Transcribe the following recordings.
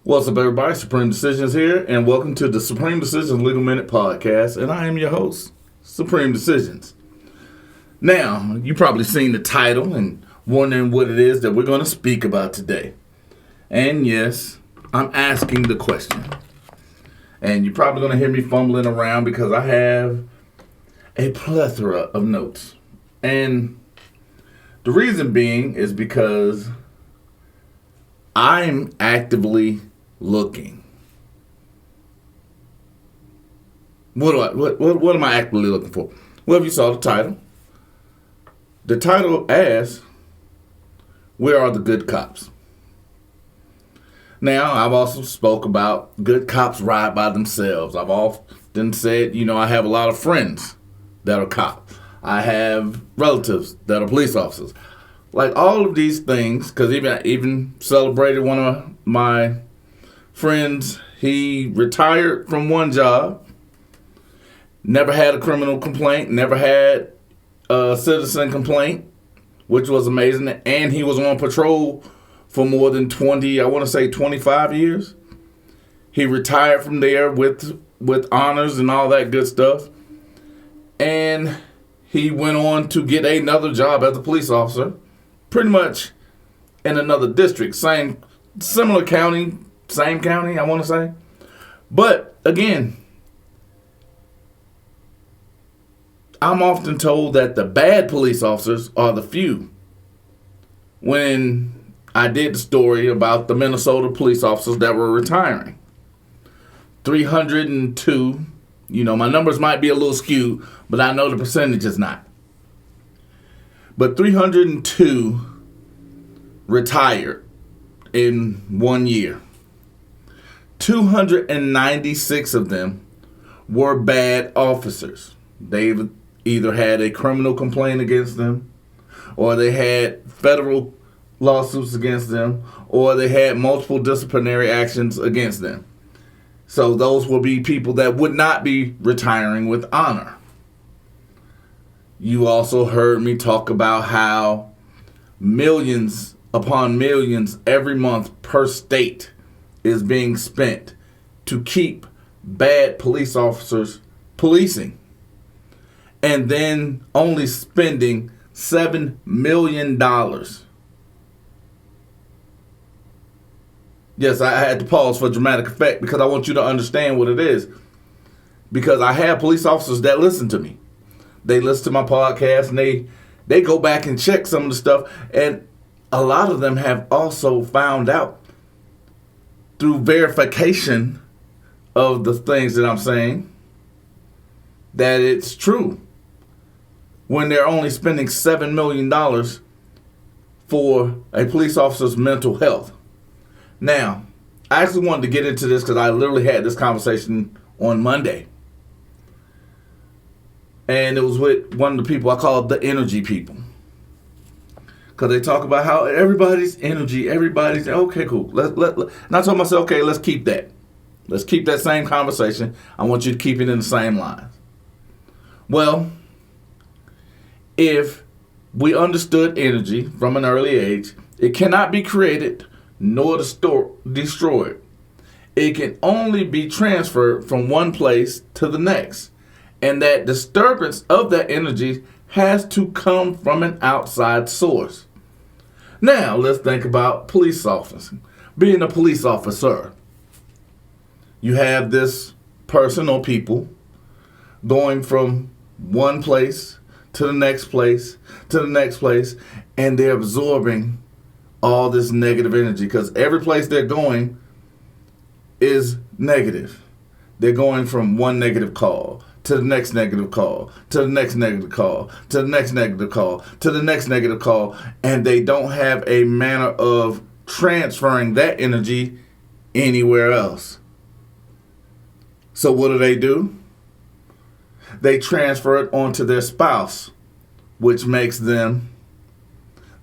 What's up, everybody? Supreme Decisions here, and welcome to the Supreme Decisions Legal Minute Podcast, and I am your host, Supreme Decisions. Now, you probably seen the title and wondering what it is that we're going to speak about today. And yes, I'm asking the question. And you're probably going to hear me fumbling around because I have a plethora of notes. And the reason being is because I'm actively looking. What am I actively looking for? Well, if you saw the title asks, where are the good cops? Now, I've also spoke about good cops ride by themselves. I've often said, I have a lot of friends that are cops. I have relatives that are police officers. Like all of these things, because even celebrated one of my friends. He retired from one job, never had a criminal complaint, never had a citizen complaint, which was amazing. And he was on patrol for more than 25 years. He retired from there with honors and all that good stuff. And he went on to get another job as a police officer, pretty much in another district, similar county, same county, I want to say. But again, I'm often told that the bad police officers are the few. When I did the story about the Minnesota police officers that were retiring, 302, my numbers might be a little skewed, but I know the percentage is not. But 302 retired in 1 year. 296 of them were bad officers. They either had a criminal complaint against them, or they had federal lawsuits against them, or they had multiple disciplinary actions against them. So those will be people that would not be retiring with honor. You also heard me talk about how millions upon millions every month per state is being spent to keep bad police officers policing. And then only spending $7 million. Yes, I had to pause for dramatic effect because I want you to understand what it is. Because I have police officers that listen to me. They listen to my podcast and they go back and check some of the stuff. And a lot of them have also found out through verification of the things that I'm saying that it's true. When they're only spending $7 million for a police officer's mental health. Now, I actually wanted to get into this because I literally had this conversation on Monday. And it was with one of the people I call the energy people. Because they talk about how everybody's energy, okay, cool. And I told myself, okay, let's keep that. Let's keep that same conversation. I want you to keep it in the same lines. Well, if we understood energy from an early age, it cannot be created nor destroyed. It can only be transferred from one place to the next. And that disturbance of that energy has to come from an outside source. Now, let's think about police officers. Being a police officer, you have this person or people going from one place to the next place to the next place, and they're absorbing all this negative energy because every place they're going is negative. They're going from one negative call to the next negative call, to the next negative call, to the next negative call, to the next negative call, and they don't have a manner of transferring that energy anywhere else. So what do? They transfer it onto their spouse, which makes them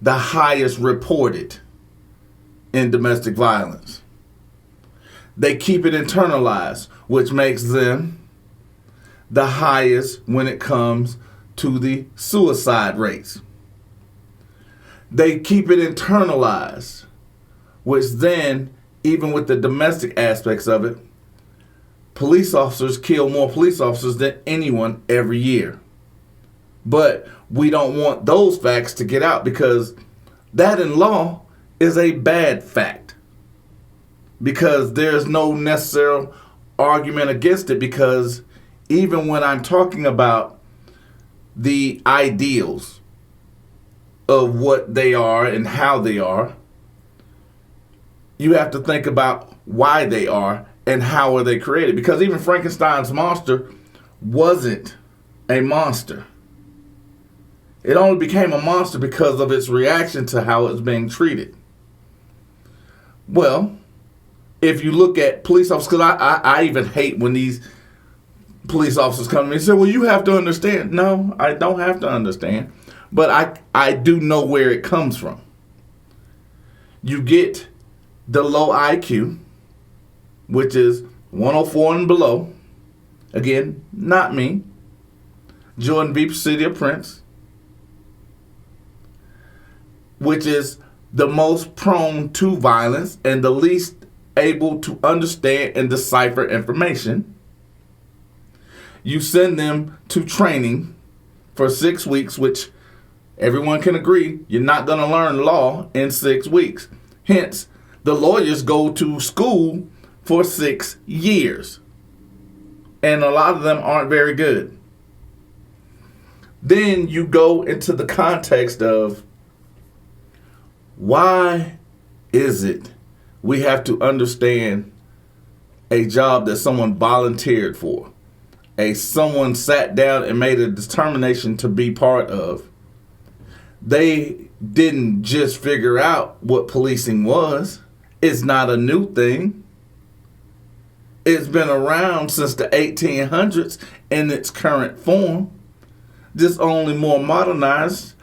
the highest reported in domestic violence. They keep it internalized, which makes them the highest when it comes to the suicide rates. They keep it internalized, which then even with the domestic aspects of it, police officers kill more police officers than anyone every year. But we don't want those facts to get out, because that in law is a bad fact. Because there's no necessary argument against it, because even when I'm talking about the ideals of what they are and how they are, you have to think about why they are and how are they created. Because even Frankenstein's monster wasn't a monster. It only became a monster because of its reaction to how it's being treated. Well, if you look at police officers, because I even hate when these police officers come to me and say, well, you have to understand. No, I don't have to understand. But I do know where it comes from. You get the low IQ, which is 104 and below. Again, not me. Jordan B. Presidio Prince, which is the most prone to violence and the least able to understand and decipher information. You send them to training for 6 weeks, which everyone can agree you're not going to learn law in 6 weeks. Hence, the lawyers go to school for 6 years. And a lot of them aren't very good. Then you go into the context of, why is it we have to understand a job that someone volunteered for, someone sat down and made a determination to be part of? They didn't just figure out what policing was. It's not a new thing. It's been around since the 1800s in its current form, just only more modernized.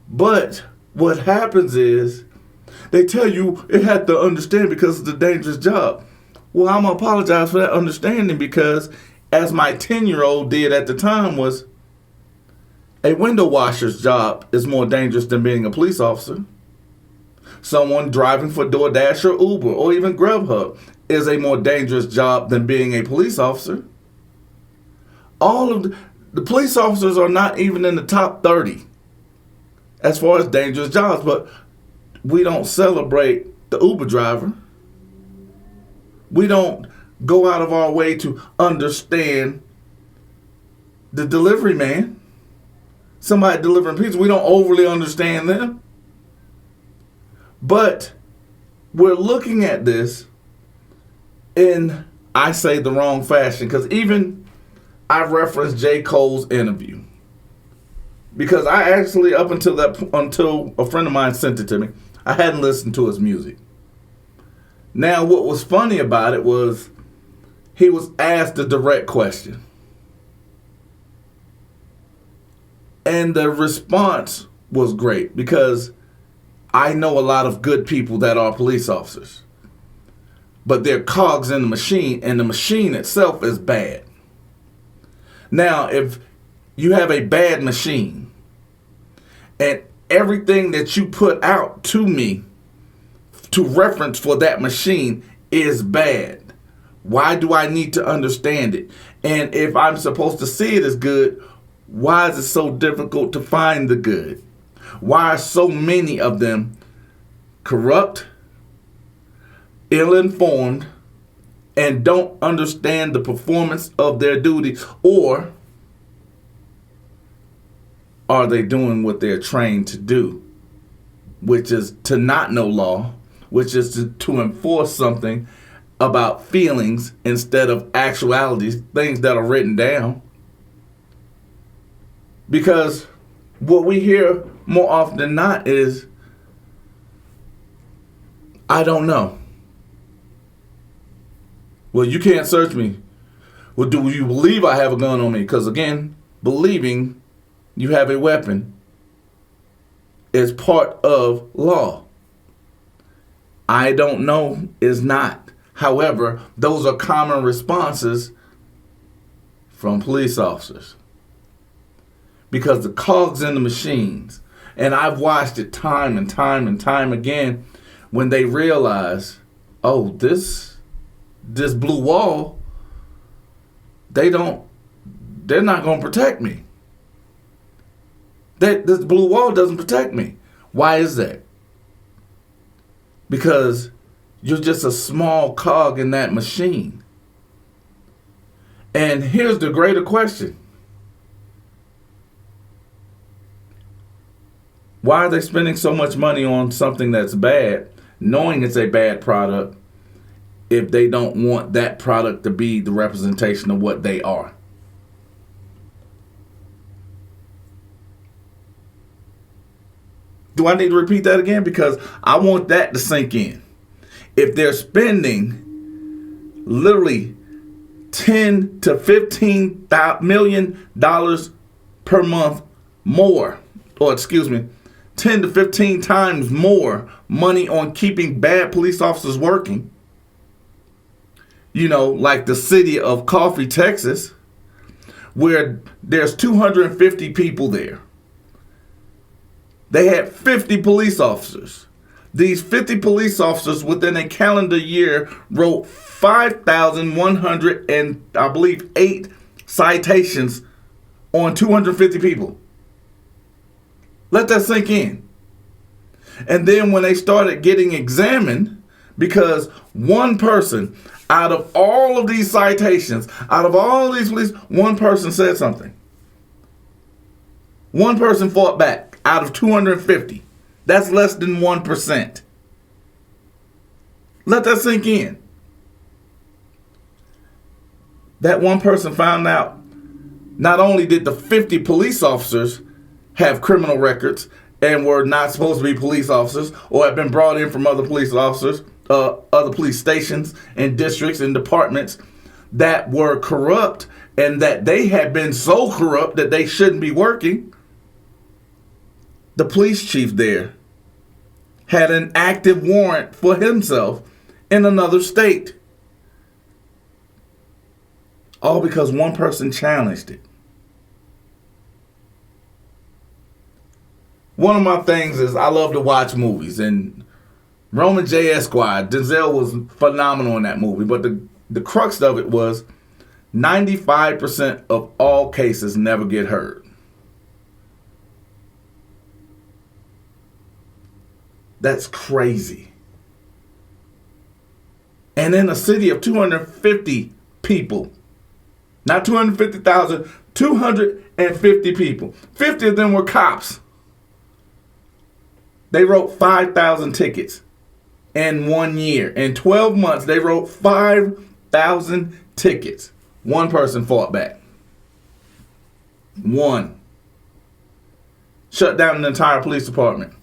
But what happens is they tell you it had to understand because it's a dangerous job. Well, I'm going to apologize for that understanding, because as my 10-year-old did at the time, was a window washer's job is more dangerous than being a police officer. Someone driving for DoorDash or Uber or even Grubhub is a more dangerous job than being a police officer. All of the police officers are not even in the top 30 as far as dangerous jobs, but we don't celebrate the Uber driver. We don't go out of our way to understand the delivery man. Somebody delivering pizza, we don't overly understand them. But we're looking at this in, I say, the wrong fashion, because even I referenced J. Cole's interview. Because I actually, until a friend of mine sent it to me, I hadn't listened to his music. Now, what was funny about it was he was asked a direct question. And the response was great, because I know a lot of good people that are police officers. But they're cogs in the machine, and the machine itself is bad. Now, if you have a bad machine, and everything that you put out to me to reference for that machine is bad, why do I need to understand it? And if I'm supposed to see it as good, why is it so difficult to find the good? Why are so many of them corrupt, ill-informed, and don't understand the performance of their duty? Or are they doing what they're trained to do, which is to not know law, which is to enforce something about feelings instead of actualities, things that are written down? Because what we hear more often than not is, I don't know. Well, you can't search me. Well, do you believe I have a gun on me? Because again, believing you have a weapon is part of law. I don't know is not. However, those are common responses from police officers. Because the cogs in the machines, and I've watched it time and time and time again, when they realize oh, this blue wall, they're not going to protect me. This blue wall doesn't protect me. Why is that? Because you're just a small cog in that machine. And here's the greater question. Why are they spending so much money on something that's bad, knowing it's a bad product, if they don't want that product to be the representation of what they are? Do I need to repeat that again? Because I want that to sink in. If they're spending literally $10 to $15 million per month more, or excuse me, 10 to 15 times more money on keeping bad police officers working, like the city of Coffee, Texas, where there's 250 people there. They had 50 police officers. These 50 police officers within a calendar year wrote 5,100 and I believe 8 citations on 250 people. Let that sink in. And then when they started getting examined, because one person out of all of these citations, out of all these police, one person said something. One person fought back out of 250. That's less than 1%. Let that sink in. That one person found out not only did the 50 police officers have criminal records and were not supposed to be police officers or have been brought in from other police officers, other police stations and districts and departments that were corrupt and that they had been so corrupt that they shouldn't be working. The police chief there had an active warrant for himself in another state. All because one person challenged it. One of my things is I love to watch movies, and Roman J. Esquire, Denzel was phenomenal in that movie, but the crux of it was 95% of all cases never get heard. That's crazy. And in a city of 250 people, not 250,000, 250 people, 50 of them were cops. They wrote 5,000 tickets in 1 year. In 12 months, they wrote 5,000 tickets. One person fought back. One. Shut down an entire police department.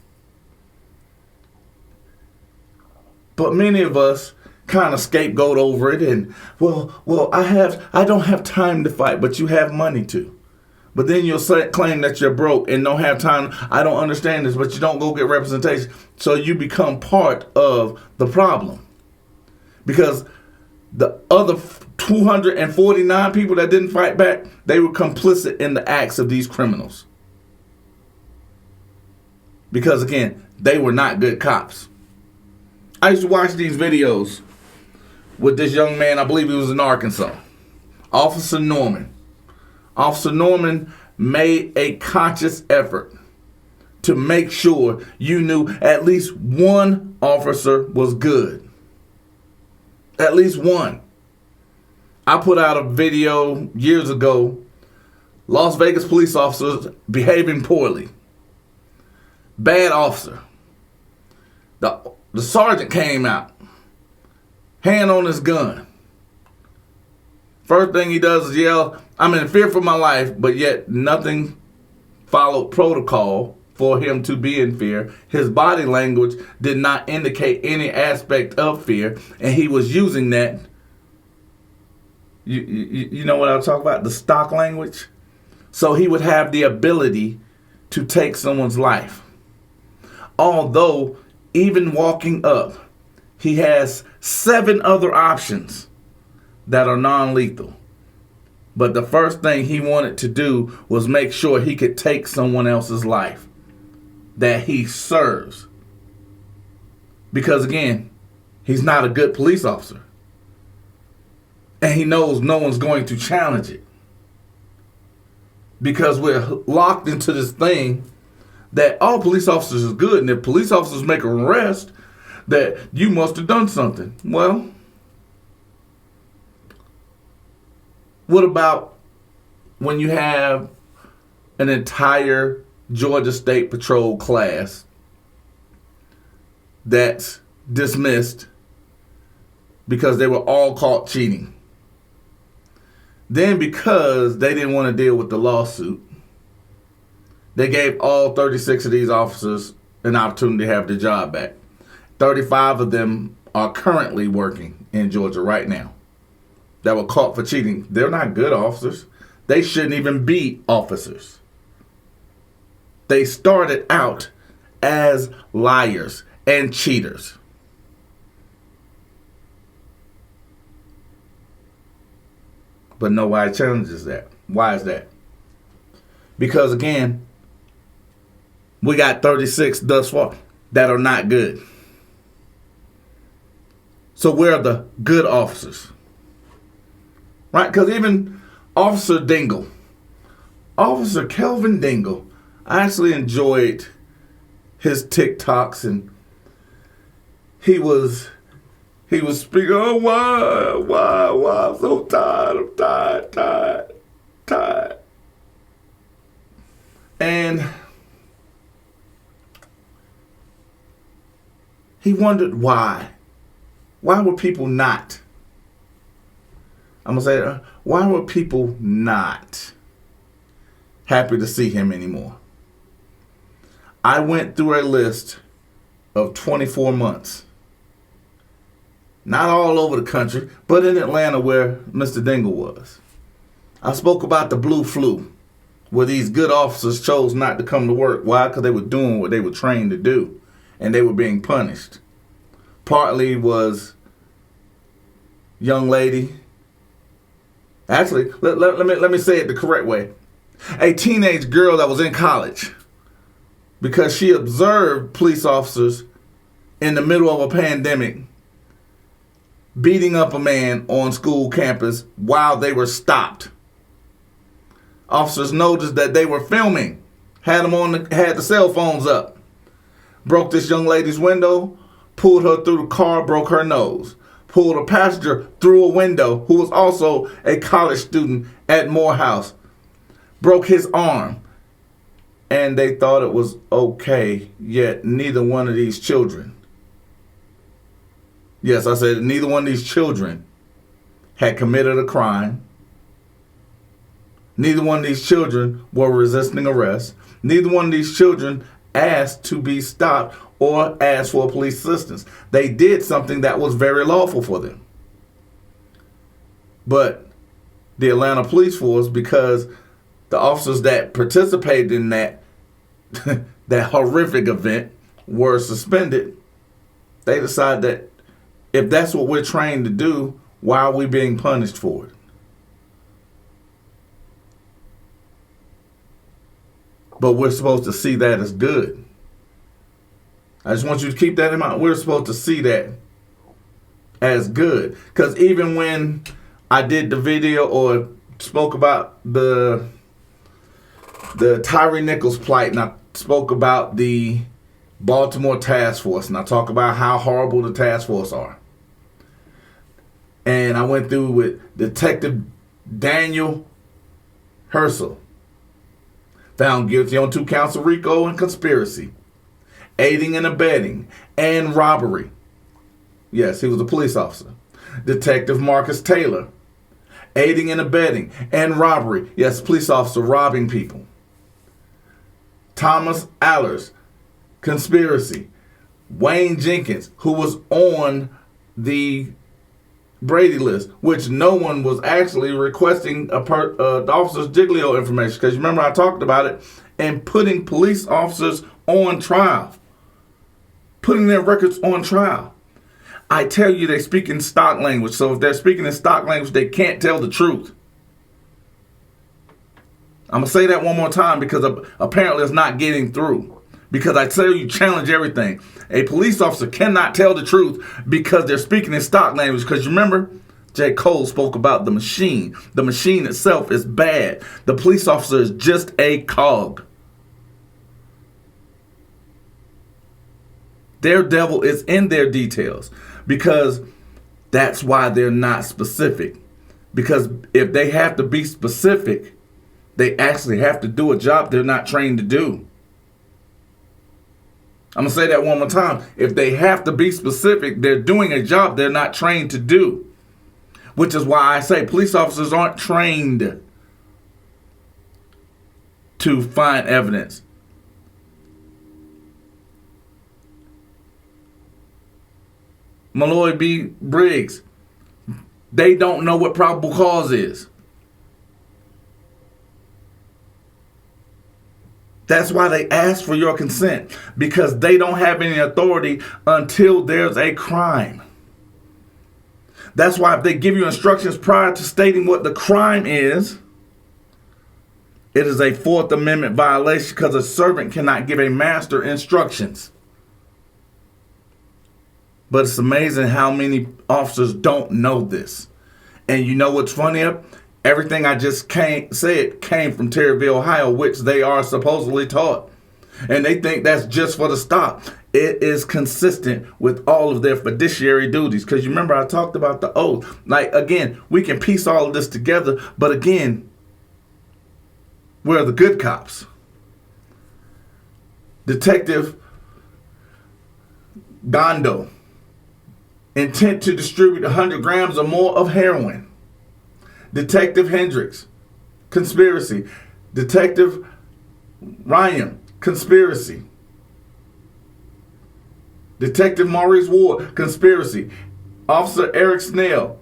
But many of us kind of scapegoat over it and, well, I don't have time to fight, but you have money to. But then you'll claim that you're broke and don't have time. I don't understand this, but you don't go get representation. So you become part of the problem. Because the other 249 people that didn't fight back, they were complicit in the acts of these criminals. Because again, they were not good cops. I used to watch these videos with this young man, I believe he was in Arkansas, Officer Norman. Officer Norman made a conscious effort to make sure you knew at least one officer was good. At least one. I put out a video years ago, Las Vegas police officers behaving poorly. Bad officer. The sergeant came out, hand on his gun. First thing he does is yell, I'm in fear for my life, but yet nothing followed protocol for him to be in fear. His body language did not indicate any aspect of fear, and he was using that. You know what I'm talking about? The stock language. So he would have the ability to take someone's life. Although, even walking up, he has 7 other options that are non-lethal. But the first thing he wanted to do was make sure he could take someone else's life that he serves. Because again, he's not a good police officer. And he knows no one's going to challenge it. Because we're locked into this thing that all police officers is good, and if police officers make an arrest, that you must have done something. Well, what about when you have an entire Georgia State Patrol class that's dismissed because they were all caught cheating? Then because they didn't want to deal with the lawsuit, they gave all 36 of these officers an opportunity to have their job back. 35 of them are currently working in Georgia right now that were caught for cheating. They're not good officers. They shouldn't even be officers. They started out as liars and cheaters. But nobody challenges that. Why is that? Because again, we got 36 thus far that are not good. So where are the good officers? Right? Because even Officer Dingle, Officer Kelvin Dingle, I actually enjoyed his TikToks, and he was speaking, oh, why, I'm so tired, tired. And he wondered why. Why were people not? I'm going to say, why were people not happy to see him anymore? I went through a list of 24 months. Not all over the country, but in Atlanta where Mr. Dingle was. I spoke about the blue flu, where these good officers chose not to come to work. Why? Because they were doing what they were trained to do, and they were being punished. Partly was young lady. Actually, let me say it the correct way. A teenage girl that was in college because she observed police officers in the middle of a pandemic beating up a man on school campus while they were stopped. Officers noticed that they were filming, had the cell phones up, broke this young lady's window, pulled her through the car, broke her nose, pulled a passenger through a window who was also a college student at Morehouse, broke his arm, and they thought it was okay, yet neither one of these children, yes, I said neither one of these children had committed a crime. Neither one of these children were resisting arrest. Neither one of these children asked to be stopped or asked for police assistance. They did something that was very lawful for them. But the Atlanta Police Force, because the officers that participated in that that horrific event were suspended, they decided that if that's what we're trained to do, why are we being punished for it? But we're supposed to see that as good. I just want you to keep that in mind. We're supposed to see that as good. Because even when I did the video or spoke about the Tyre Nichols plight, and I spoke about the Baltimore task force, and I talk about how horrible the task force are. And I went through with Detective Daniel Herschel, found guilty on 2 counts of RICO and conspiracy, aiding and abetting, and robbery. Yes, he was a police officer. Detective Marcus Taylor, aiding and abetting, and robbery. Yes, police officer robbing people. Thomas Allers, conspiracy. Wayne Jenkins, who was on the Brady list, which no one was actually requesting the officer's Giglio information, because you remember I talked about it, and putting police officers on trial, putting their records on trial. I tell you, they speak in stock language, so if they're speaking in stock language, they can't tell the truth. I'm going to say that one more time because apparently it's not getting through. Because I tell you, challenge everything. A police officer cannot tell the truth because they're speaking in stock language. Because remember, J. Cole spoke about the machine. The machine itself is bad. The police officer is just a cog. Their devil is in their details, because that's why they're not specific. Because if they have to be specific, they actually have to do a job they're not trained to do. I'm going to say that one more time. If they have to be specific, they're doing a job they're not trained to do. Which is why I say police officers aren't trained to find evidence. Malloy B. Briggs, they don't know what probable cause is. That's why they ask for your consent, because they don't have any authority until there's a crime. That's why if they give you instructions prior to stating what the crime is, it is a Fourth Amendment violation, because a servant cannot give a master instructions. But it's amazing how many officers don't know this. And you know what's funny? Everything I just said came from Terryville, Ohio, which they are supposedly taught. And they think that's just for the stop. It is consistent with all of their fiduciary duties. Because you remember I talked about the oath. Like, again, we can piece all of this together. But again, we're the good cops. Detective Gondo. Intent to distribute 100 grams or more of heroin. Detective Hendricks, conspiracy. Detective Ryan, conspiracy. Detective Maurice Ward, conspiracy. Officer Eric Snell,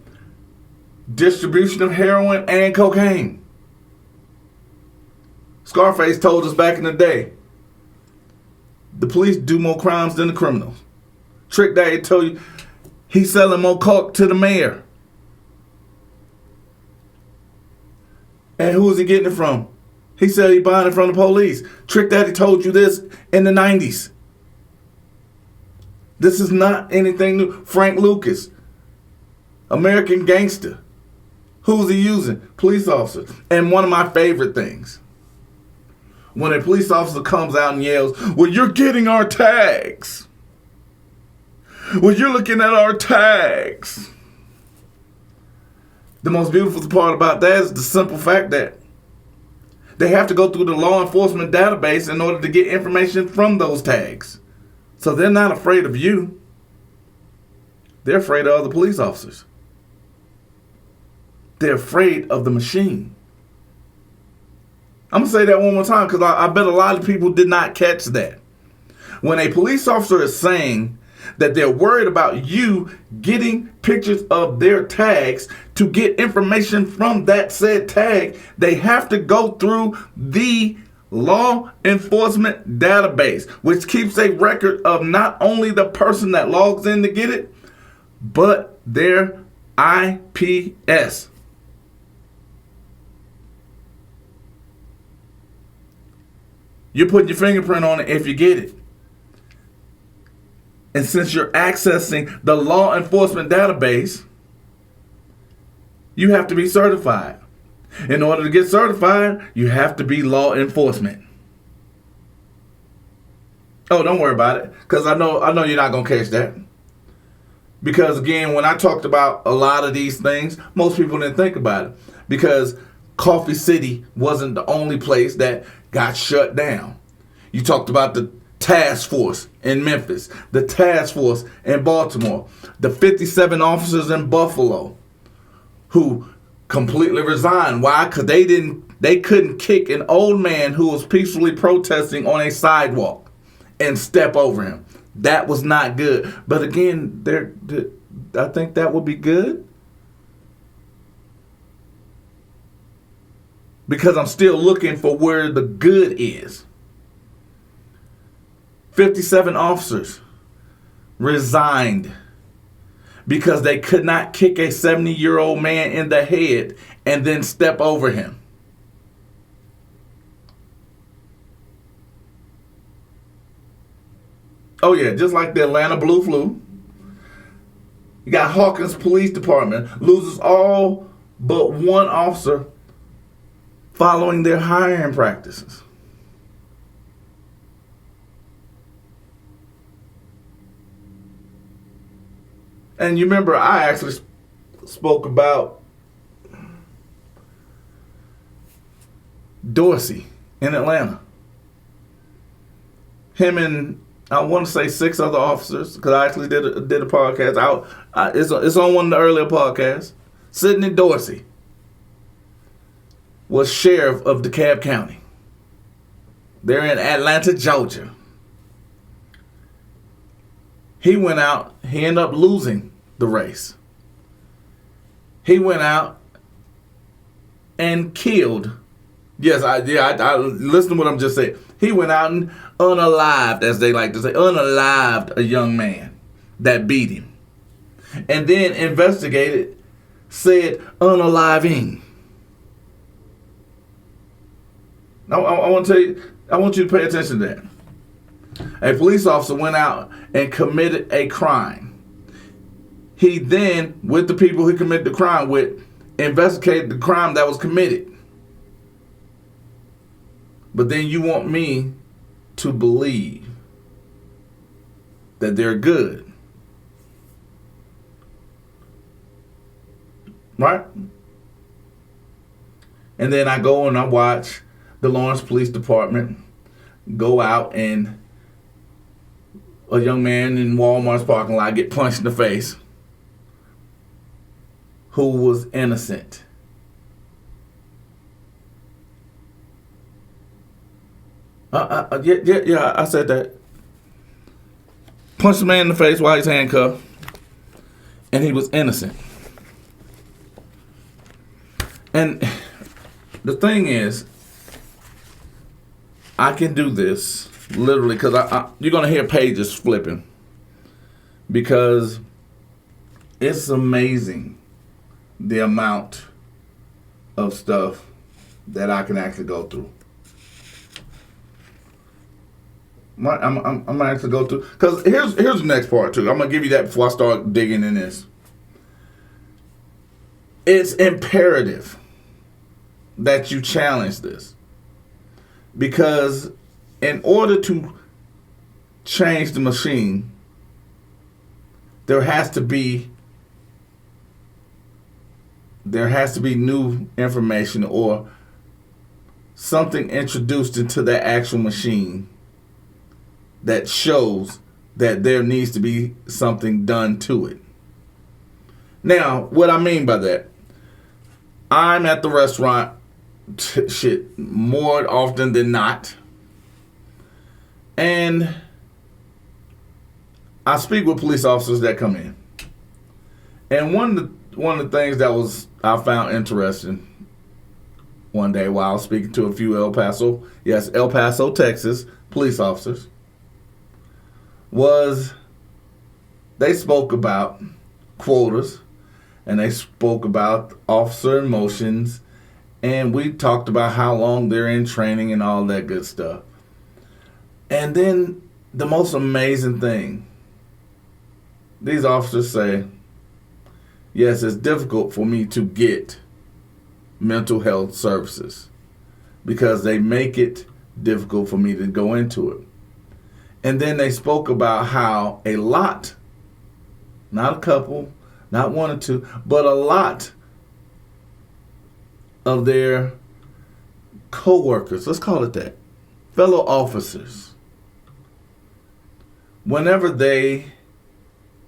distribution of heroin and cocaine. Scarface told us back in the day, the police do more crimes than the criminals. Trick Daddy told you, he's selling more coke to the mayor. And who is he getting it from? He said he buying it from the police. Trick Daddy told you this in the 90s. This is not anything new. Frank Lucas, American Gangster. Who's he using? Police officers. And one of my favorite things, when a police officer comes out and yells, well, you're getting our tags. Well, you're looking at our tags. The most beautiful part about that is the simple fact that they have to go through the law enforcement database in order to get information from those tags. So they're not afraid of you. They're afraid of other police officers. They're afraid of the machine. I'm going to say that one more time, because I bet a lot of people did not catch that. When a police officer is saying that they're worried about you getting pictures of their tags to get information from that said tag, they have to go through the law enforcement database, which keeps a record of not only the person that logs in to get it, but their IPS. You're putting your fingerprint on it if you get it. And since you're accessing the law enforcement database, you have to be certified. In order to get certified, you have to be law enforcement. Oh, don't worry about it, because I know you're not going to catch that. Because again, when I talked about a lot of these things, most people didn't think about it. Because Coffee City wasn't the only place that got shut down. You talked about the task force in Memphis, the task force in Baltimore, the 57 officers in Buffalo who completely resigned. Why? Because they couldn't kick an old man who was peacefully protesting on a sidewalk and step over him. That was not good. But again, I think that would be good, because I'm still looking for where the good is. 57 officers resigned because they could not kick a 70-year-old man in the head and then step over him. Oh yeah, just like the Atlanta Blue Flu. You got Hawkins Police Department loses all but one officer following their hiring practices. And you remember I actually spoke about Dorsey in Atlanta. Him and I want to say 6 other officers, because I actually did a podcast. It's on one of the earlier podcasts. Sidney Dorsey was sheriff of DeKalb County. They're in Atlanta, Georgia. He went out. He ended up losing the race. He went out and killed. Yes, I listen to what I'm just saying. He went out and unalived, as they like to say, unalived a young man that beat him. And then investigated, said unaliving. Now, I want to tell you, I want you to pay attention to that. A police officer went out and committed a crime. He then, with the people he committed the crime with, investigated the crime that was committed. But then you want me to believe that they're good. Right? And then I go and I watch the Lawrence Police Department go out and a young man in Walmart's parking lot get punched in the face who was innocent. Yeah, I said that. Punched the man in the face while he's handcuffed, and he was innocent. And the thing is, I can do this literally because you're gonna hear pages flipping, because it's amazing the amount of stuff that I can actually go through. I'm gonna actually go through, because here's the next part too. I'm gonna give you that before I start digging in this. It's imperative that you challenge this, because in order to change the machine, there has to be new information or something introduced into that actual machine that shows that there needs to be something done to it. Now, what I mean by that, I'm at the restaurant more often than not, and I speak with police officers that come in. And one of the things that I found interesting one day while I was speaking to a few El Paso, Texas police officers, was they spoke about quotas and they spoke about officer emotions, and we talked about how long they're in training and all that good stuff. And then the most amazing thing, these officers say, yes, it's difficult for me to get mental health services because they make it difficult for me to go into it. And then they spoke about how a lot, not a couple, not one or two, but a lot of their co-workers, let's call it that, fellow officers, whenever they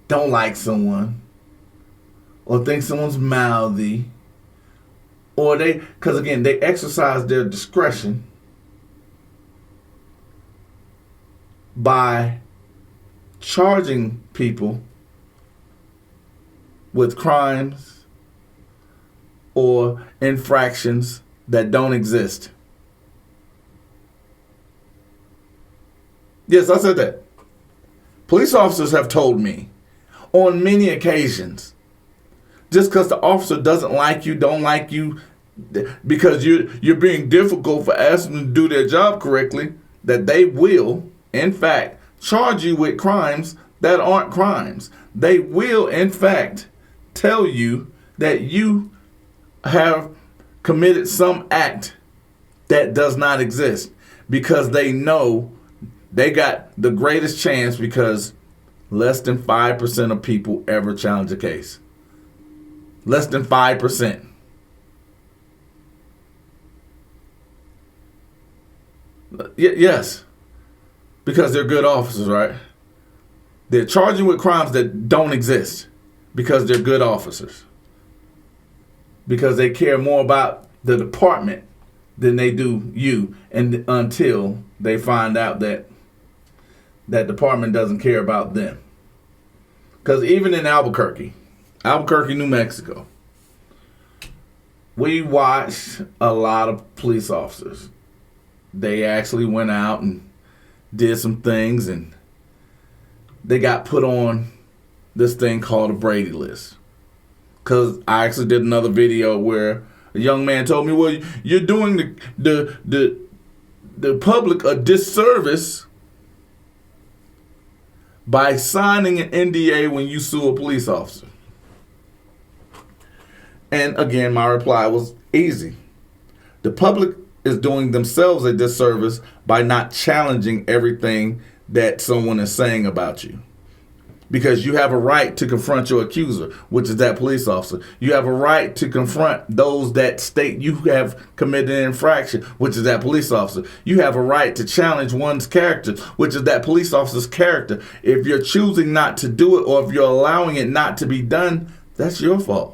don't like someone or think someone's mouthy, or because again, they exercise their discretion by charging people with crimes or infractions that don't exist. Yes, I said that. Police officers have told me on many occasions, just because the officer doesn't like you, don't like you, because you're being difficult for asking them to do their job correctly, that they will, in fact, charge you with crimes that aren't crimes. They will, in fact, tell you that you have committed some act that does not exist, because they know they got the greatest chance, because less than 5% of people ever challenge a case. Less than 5%. Yes, because they're good officers, right? They're charging with crimes that don't exist because they're good officers. Because they care more about the department than they do you, and until they find out that that department doesn't care about them. Because even in Albuquerque, New Mexico, we watched a lot of police officers. They actually went out and did some things, and they got put on this thing called a Brady list. Because I actually did another video where a young man told me, well, you're doing the public a disservice by signing an NDA when you sue a police officer. And again, my reply was easy. The public is doing themselves a disservice by not challenging everything that someone is saying about you. Because you have a right to confront your accuser, which is that police officer. You have a right to confront those that state you have committed an infraction, which is that police officer. You have a right to challenge one's character, which is that police officer's character. If you're choosing not to do it, or if you're allowing it not to be done, that's your fault.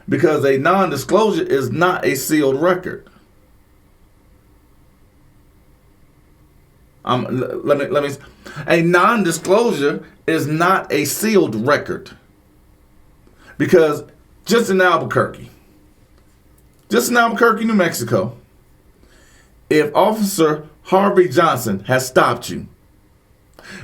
Because a non-disclosure is not a sealed record. A non-disclosure is not a sealed record. Because just in Albuquerque, New Mexico, if Officer Harvey Johnson has stopped you,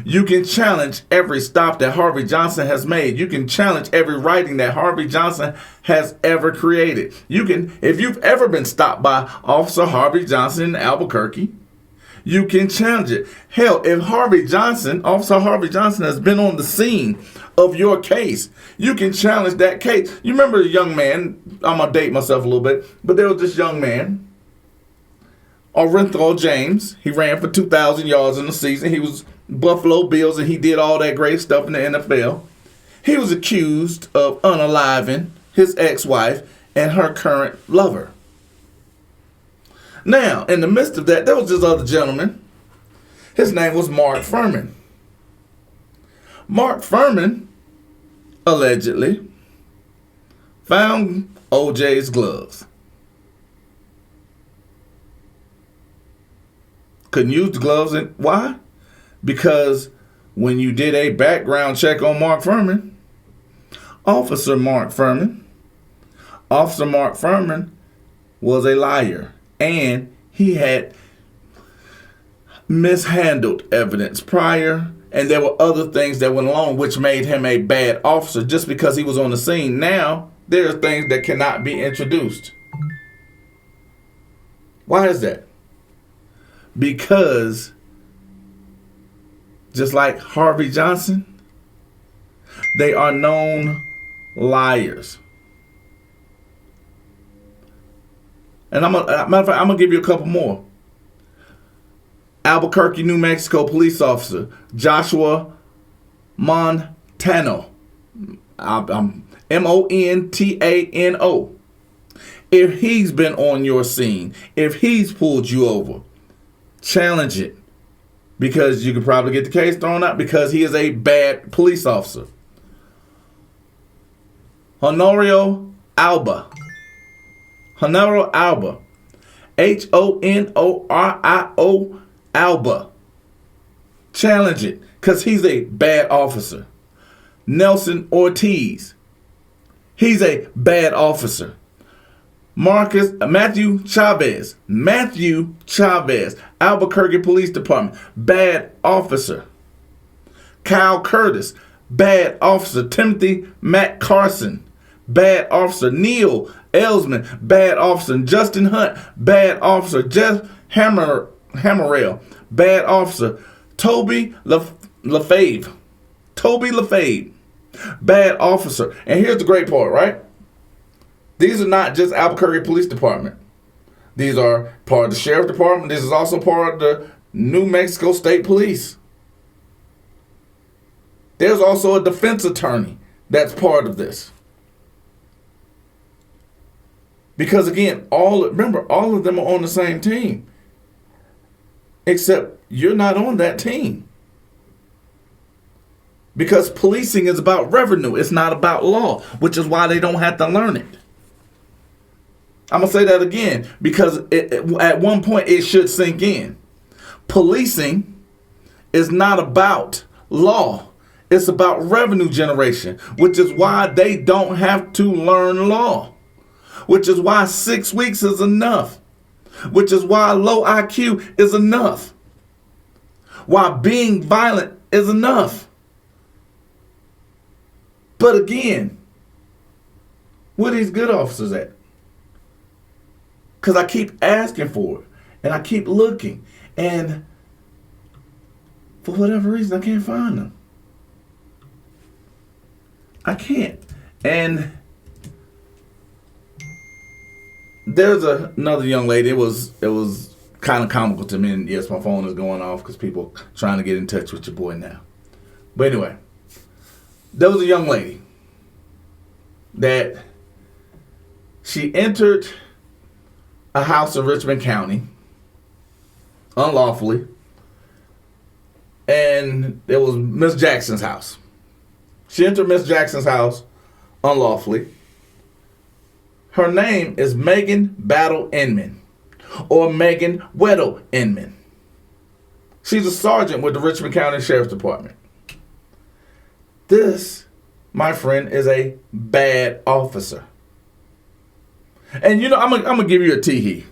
you can challenge every stop that Harvey Johnson has made. You can challenge every writing that Harvey Johnson has ever created. You can, if you've ever been stopped by Officer Harvey Johnson in Albuquerque, you can challenge it. Hell, if Officer Harvey Johnson has been on the scene of your case, you can challenge that case. You remember a young man, I'm going to date myself a little bit, but there was this young man, Orenthal James. He ran for 2,000 yards in the season. He was Buffalo Bills, and he did all that great stuff in the NFL. He was accused of unaliving his ex-wife and her current lover. Now, in the midst of that, there was this other gentleman. His name was Mark Fuhrman. Mark Fuhrman allegedly found OJ's gloves. Couldn't use the gloves. And why? Because when you did a background check on Mark Fuhrman, Officer Mark Fuhrman was a liar. And he had mishandled evidence prior, and there were other things that went along which made him a bad officer just because he was on the scene. Now, there are things that cannot be introduced. Why is that? Because just like Harvey Johnson, they are known liars. And matter of fact, I'm going to give you a couple more. Albuquerque, New Mexico police officer Joshua Montano. Montano. If he's been on your scene, if he's pulled you over, challenge it. Because you could probably get the case thrown out because he is a bad police officer. Honorio Alba. Honorio Alba. Challenge it because he's a bad officer. Nelson Ortiz. He's a bad officer. Matthew Chavez, Albuquerque Police Department, bad officer. Kyle Curtis, bad officer. Timothy Matt Carson, bad officer. Neil Ellsman, bad officer. Justin Hunt, bad officer. Jeff Hammerell, bad officer. Toby LaFave. Toby LaFave. Bad officer. And here's the great part, right? These are not just Albuquerque Police Department. These are part of the Sheriff Department. This is also part of the New Mexico State Police. There's also a defense attorney that's part of this. Because again, all of them are on the same team. Except you're not on that team. Because policing is about revenue. It's not about law, which is why they don't have to learn it. I'm going to say that again because at one point it should sink in. Policing is not about law. It's about revenue generation, which is why they don't have to learn law, which is why 6 weeks is enough, which is why low IQ is enough, why being violent is enough. But again, where are these good officers at? Because I keep asking for it, and I keep looking, and for whatever reason, I can't find them. I can't. And there's another young lady. It was kind of comical to me, and yes, my phone is going off because people trying to get in touch with your boy now. But anyway, there was a young lady that she entered a house in Richmond County unlawfully, and it was Miss Jackson's house. She entered Miss Jackson's house unlawfully. Her name is Megan Battle Inman, or Megan Weddle Inman. She's a sergeant with the Richmond County Sheriff's Department. This, my friend, is a bad officer. And you know, I'm gonna give you a tee-hee.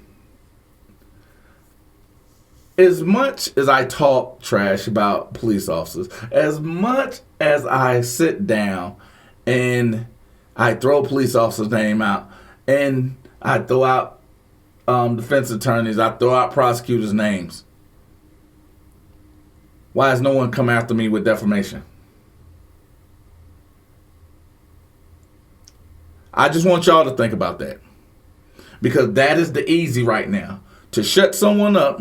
As much as I talk trash about police officers, as much as I sit down and I throw a police officer's name out, and I throw out defense attorneys, I throw out prosecutors' names, why has no one come after me with defamation? I just want y'all to think about that. Because that is the easy right now. To shut someone up.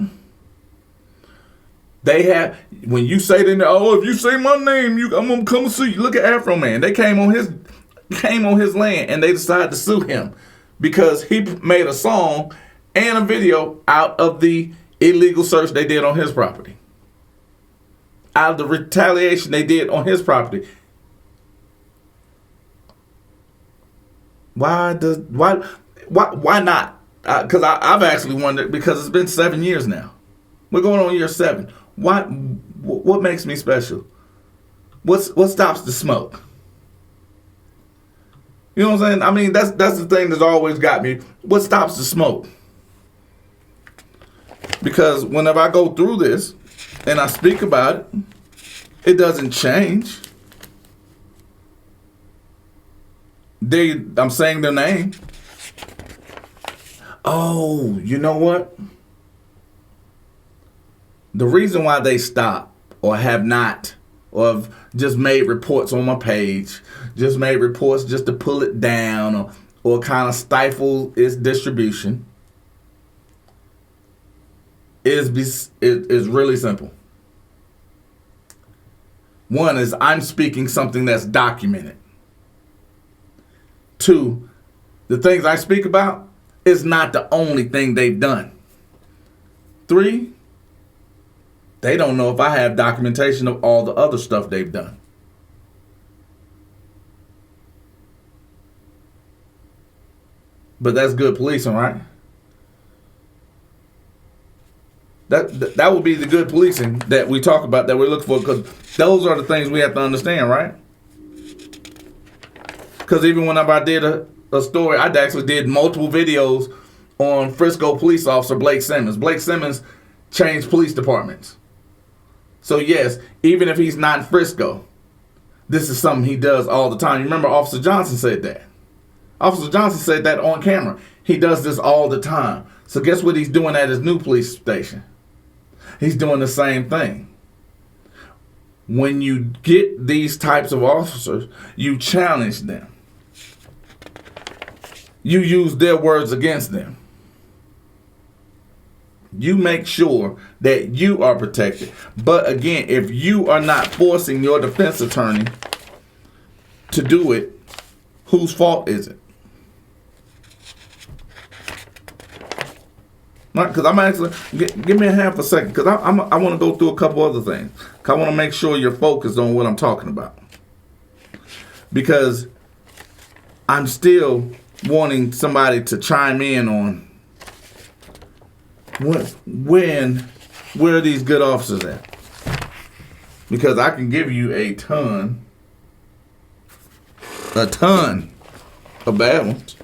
They have, when you say to them, oh, if you say my name, I'm gonna come sue you. Look at Afro Man. They came on his land and they decided to sue him because he made a song and a video out of the illegal search they did on his property. Out of the retaliation they did on his property. Why not? Because I've actually wondered, because it's been 7 years now. We're going on year 7. Why? What makes me special? What stops the smoke? You know what I'm saying? I mean, that's the thing that's always got me. What stops the smoke? Because whenever I go through this and I speak about it, it doesn't change. I'm saying their name. Oh, you know what? The reason why they stop or have not, or have just made reports on my page, just made reports just to pull it down or kind of stifle its distribution is really simple. One is I'm speaking something that's documented. 2, the things I speak about is not the only thing they've done. 3, they don't know if I have documentation of all the other stuff they've done. But that's good policing, right? That would be the good policing that we talk about, that we look for, because those are the things we have to understand, right? Because even whenever I did a story, I actually did multiple videos on Frisco police officer Blake Simmons. Blake Simmons changed police departments. So yes, even if he's not in Frisco, this is something he does all the time. You remember Officer Johnson said that. Officer Johnson said that on camera. He does this all the time. So guess what he's doing at his new police station? He's doing the same thing. when you get these types of officers, you challenge them. You use their words against them. You make sure that you are protected. But again, if you are not forcing your defense attorney to do it, whose fault is it? Right, because I'm actually, give me a half a second, because I want to go through a couple other things. I want to make sure you're focused on what I'm talking about. Because I'm still wanting somebody to chime in on where are these good officers at? Because I can give you a ton of bad ones.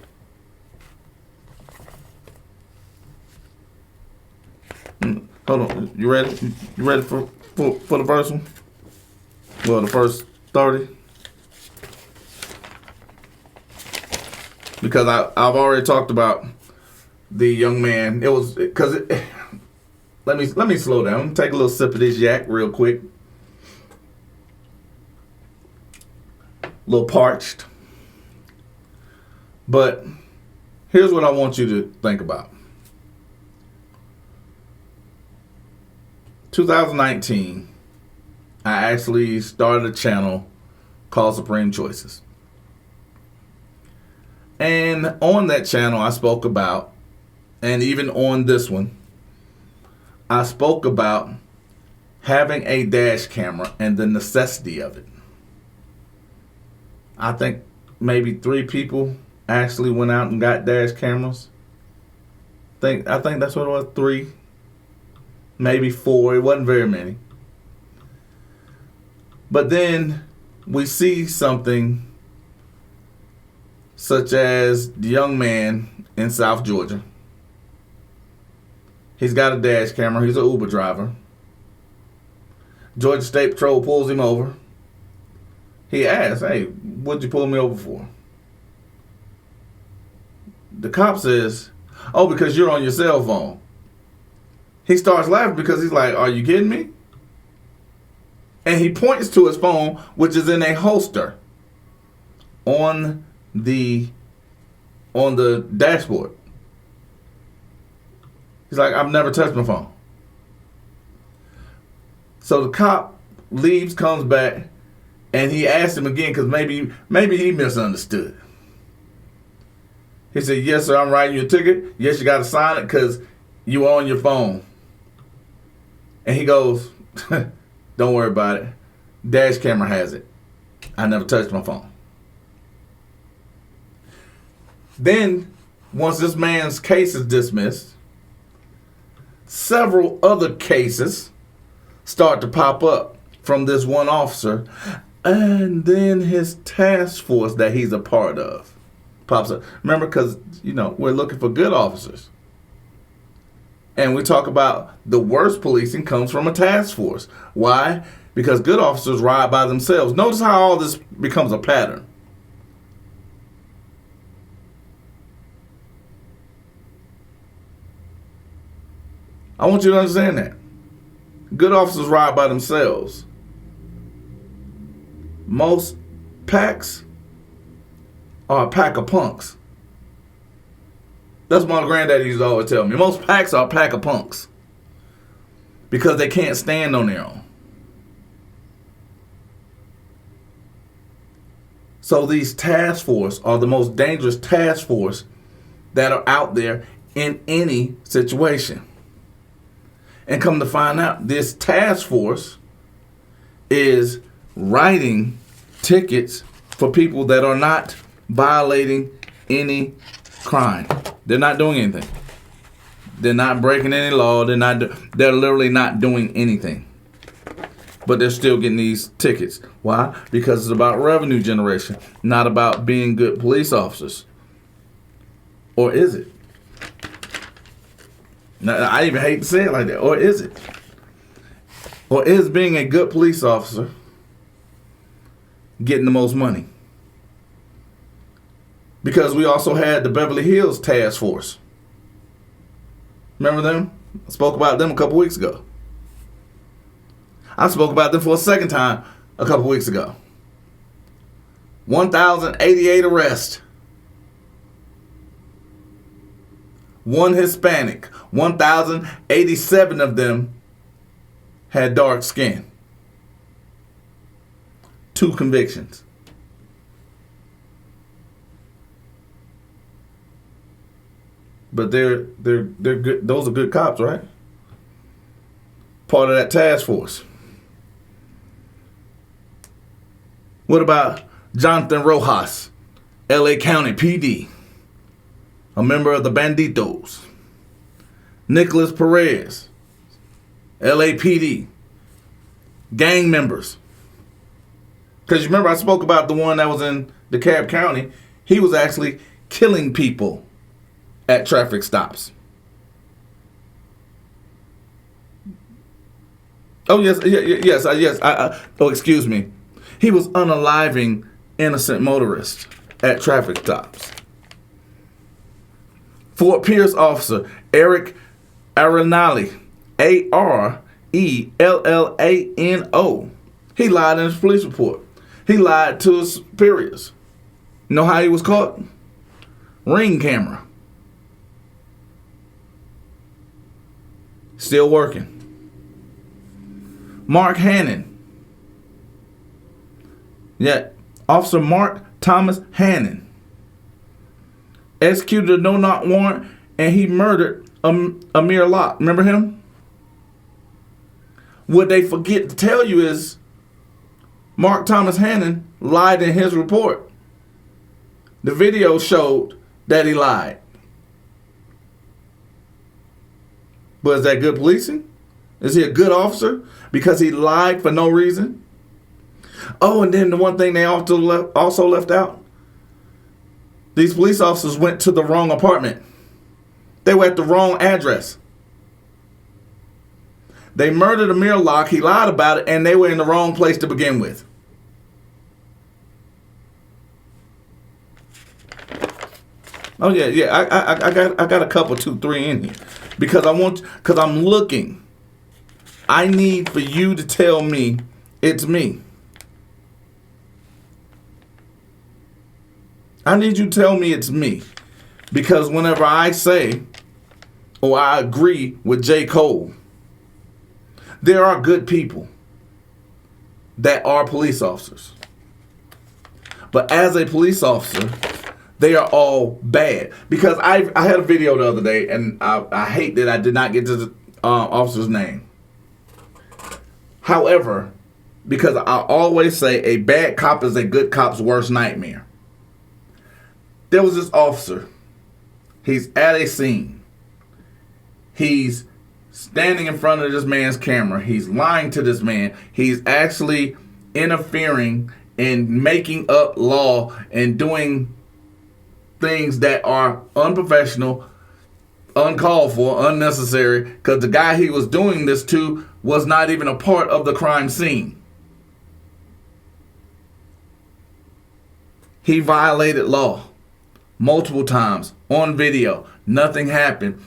Hold on, you ready? You ready for the first one? Well, the first 30. Because I've already talked about the young man. It was because let me slow down. Take a little sip of this yak real quick. A little parched. But here's what I want you to think about. 2019, I actually started a channel called Supreme Choices. And on that channel, I spoke about, and even on this one, I spoke about having a dash camera and the necessity of it. I think maybe 3 people actually went out and got dash cameras. I think that's what it was, 3, maybe 4. It wasn't very many. But then we see something such as the young man in South Georgia. He's got a dash camera. He's an Uber driver. Georgia State Patrol pulls him over. He asks, "Hey, what'd you pull me over for?" The cop says, "Oh, because you're on your cell phone." He starts laughing because he's like, "Are you kidding me?" And he points to his phone, which is in a holster on the dashboard. He's like, "I've never touched my phone." So the cop leaves, comes back, and he asks him again because maybe he misunderstood. He said, "Yes, sir, I'm writing you a ticket. Yes, you got to sign it because you were on your phone." And he goes, "Don't worry about it. Dash camera has it. I never touched my phone." Then, once this man's case is dismissed, several other cases start to pop up from this one officer, and then his task force that he's a part of pops up. Remember, because, we're looking for good officers. And we talk about the worst policing comes from a task force. Why? Because good officers ride by themselves. Notice how all this becomes a pattern. I want you to understand that. Good officers ride by themselves. Most packs are a pack of punks. That's what my granddaddy used to always tell me. Most packs are a pack of punks. Because they can't stand on their own. So these task force are the most dangerous task force that are out there in any situation. And come to find out, this task force is writing tickets for people that are not violating any crime. They're not doing anything. They're not breaking any law. They're literally not doing anything. But they're still getting these tickets. Why? Because it's about revenue generation, not about being good police officers. Or is it? Now, I even hate to say it like that. Or is it? Or is being a good police officer getting the most money? Because we also had the Beverly Hills Task Force. Remember them? I spoke about them a couple weeks ago. I spoke about them for a second time a couple weeks ago. 1,088 arrests. One Hispanic. 1,087 of them had dark skin. 2 convictions. But they're good. Those are good cops, right? Part of that task force. What about Jonathan Rojas, LA County PD, a member of the Banditos? Nicholas Perez, LAPD, gang members. Because you remember I spoke about the one that was in DeKalb County. He was actually killing people at traffic stops. Oh, yes. Oh, excuse me. He was unaliving innocent motorists at traffic stops. Fort Pierce officer Eric Arenali, Arellano. He lied in his police report. He lied to his superiors. You know how he was caught? Ring camera. Still working. Mark Hannon. Yeah, Officer Mark Thomas Hannon executed a no-knock warrant and he murdered Amir Locke. Remember him? What they forget to tell you is Mark Thomas Hannon lied in his report. The video showed that he lied. But is that good policing? Is he a good officer because he lied for no reason? Oh, and then the one thing they also left out. These police officers went to the wrong apartment. They were at the wrong address. They murdered Amir Locke. He lied about it, and they were in the wrong place to begin with. Oh yeah. I got a couple, 2, 3 in here because I'm looking. I need for you to tell me it's me. I need you to tell me it's me. Because whenever I say or I agree with J. Cole, there are good people that are police officers. But as a police officer, they are all bad. Because I had a video the other day, and I hate that I did not get to the officer's name. However, because I always say a bad cop is a good cop's worst nightmare. There was this officer. He's at a scene. He's standing in front of this man's camera. He's lying to this man. He's actually interfering and making up law and doing things that are unprofessional, uncalled for, unnecessary, because the guy he was doing this to was not even a part of the crime scene. He violated law multiple times on video. Nothing happened.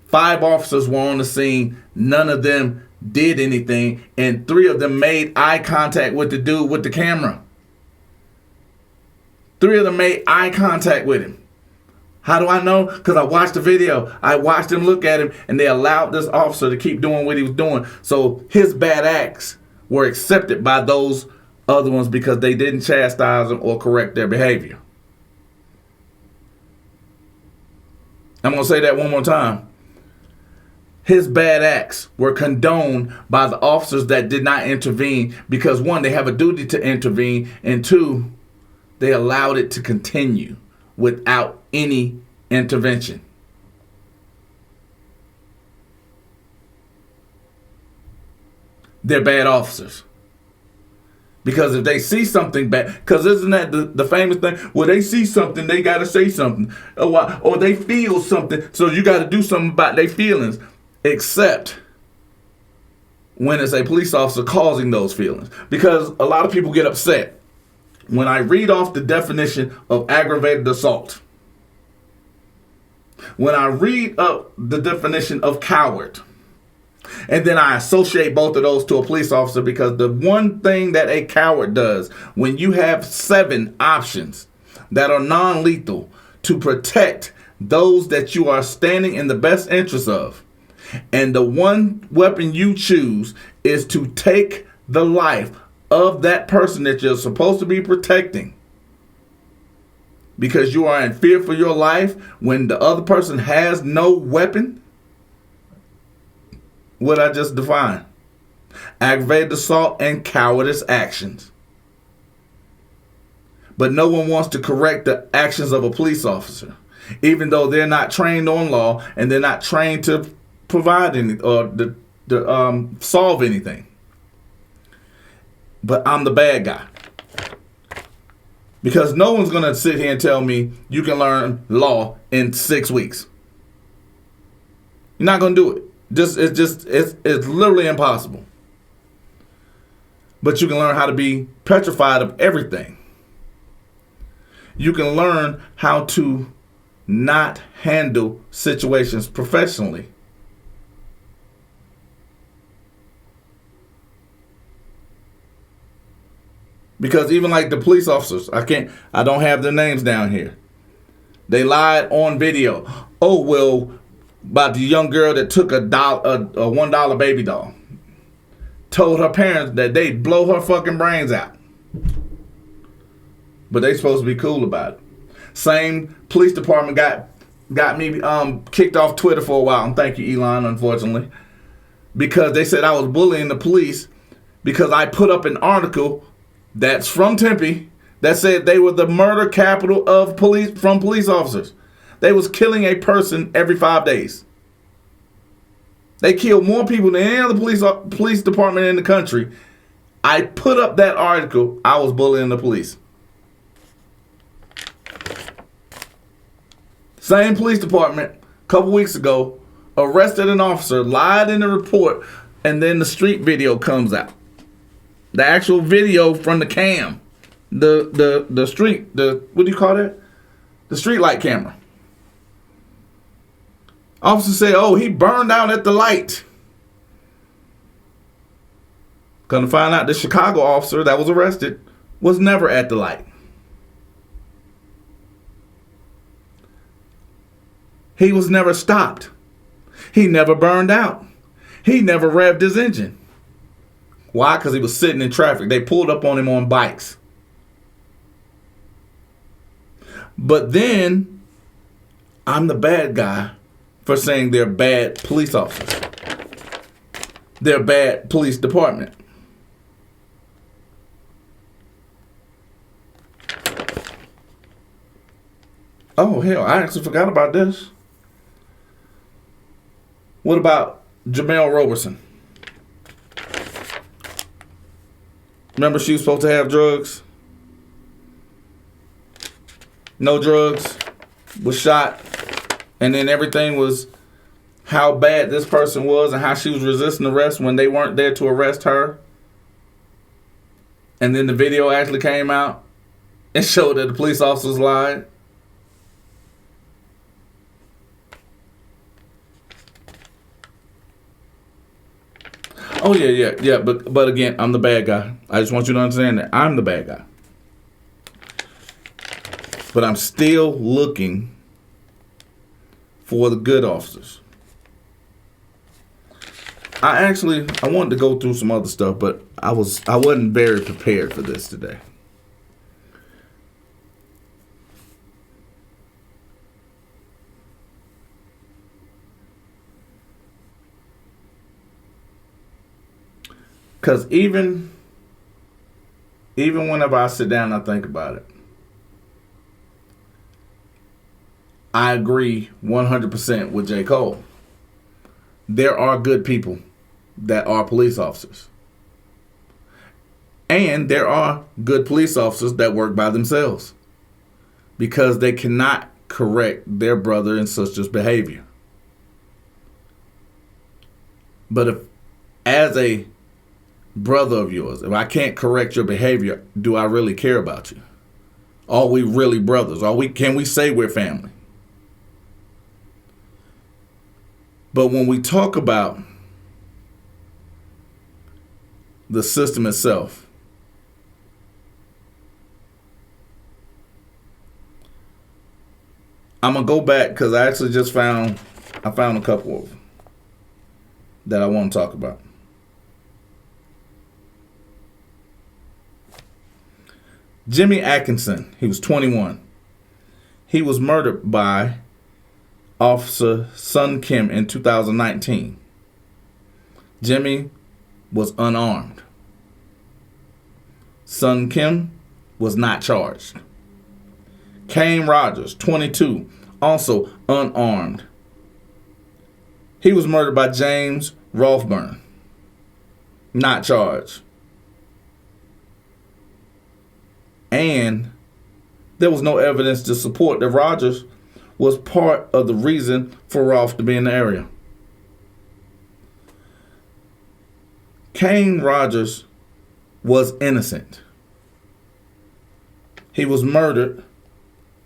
5 officers were on the scene. None of them did anything, and 3 of them made eye contact with the dude with the camera. 3 of them made eye contact with him. How do I know? Because I watched the video. I watched him look at him, and they allowed this officer to keep doing what he was doing. So his bad acts were accepted by those other ones because they didn't chastise them or correct their behavior. I'm going to say that one more time. His bad acts were condoned by the officers that did not intervene because 1, they have a duty to intervene, and 2, they allowed it to continue without any intervention. They're bad officers. Because if they see something bad, because isn't that the famous thing? Well, they see something, they got to say something. Or they feel something, so you got to do something about their feelings. Except when it's a police officer causing those feelings. Because a lot of people get upset when I read off the definition of aggravated assault. When I read up the definition of coward. And then I associate both of those to a police officer, because the one thing that a coward does when you have 7 options that are non-lethal to protect those that you are standing in the best interest of, and the one weapon you choose is to take the life of that person that you're supposed to be protecting, because you are in fear for your life when the other person has no weapon. What I just defined: aggravated assault and cowardice actions. But no one wants to correct the actions of a police officer, even though they're not trained on law and they're not trained to provide any or to solve anything. But I'm the bad guy, because no one's gonna sit here and tell me you can learn law in 6 weeks. You're not gonna do it. It's literally impossible. But you can learn how to be petrified of everything. You can learn how to not handle situations professionally. Because even like the police officers, I don't have their names down here. They lied on video. Oh, well, about the young girl that took a $1 baby doll. Told her parents that they'd blow her fucking brains out. But they supposed to be cool about it. Same police department got me kicked off Twitter for a while. And thank you, Elon, unfortunately. Because they said I was bullying the police because I put up an article that's from Tempe that said they were the murder capital of police officers. They was killing a person every 5 days. They killed more people than any other police department in the country. I put up that article. I was bullying the police. Same police department a couple weeks ago arrested an officer, lied in the report, and then the street video comes out. The actual video from the cam. The street, what do you call that? The street light camera. Officer said, oh, he burned out at the light. Gonna find out the Chicago officer that was arrested was never at the light. He was never stopped. He never burned out. He never revved his engine. Why? Because he was sitting in traffic. They pulled up on him on bikes. But then I'm the bad guy for saying they're bad police officers. They're bad police department. Oh, hell, I actually forgot about this. What about Jamel Roberson? Remember she was supposed to have drugs? No drugs. Was shot. And then everything was how bad this person was and how she was resisting arrest when they weren't there to arrest her. And then the video actually came out and showed that the police officers lied. Oh, yeah. But again, I'm the bad guy. I just want you to understand that I'm the bad guy. But I'm still looking for the good officers. I wanted to go through some other stuff, but I wasn't very prepared for this today. Because even whenever I sit down and I think about it, I agree 100% with J. Cole. There are good people that are police officers. And there are good police officers that work by themselves because they cannot correct their brother and sister's behavior. But if, as a brother of yours, if I can't correct your behavior, do I really care about you? Are we really brothers? Can we say we're family? But when we talk about the system itself. I'm gonna go back because I actually just found a couple of them that I want to talk about. Jimmy Atkinson, he was 21. He was murdered by Officer Sun Kim in 2019. Jimmy was unarmed. Sun Kim was not charged. Kane Rogers, 22, also unarmed. He was murdered by James Rothburn, not charged. And there was no evidence to support that Rogers was part of the reason for Roth to be in the area. Kane Rogers was innocent. He was murdered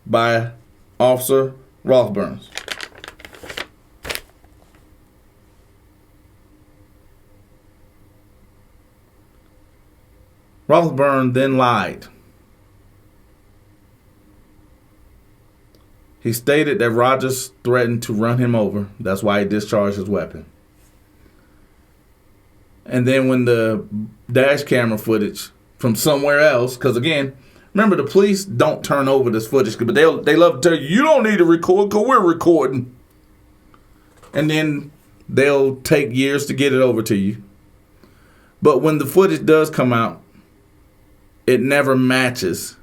by Officer Rothburn. Rothburn then lied. He stated that Rogers threatened to run him over. That's why he discharged his weapon. And then when the dash camera footage from somewhere else, because again, remember the police don't turn over this footage, but they love to tell you, you don't need to record because we're recording. And then they'll take years to get it over to you. But when the footage does come out, it never matches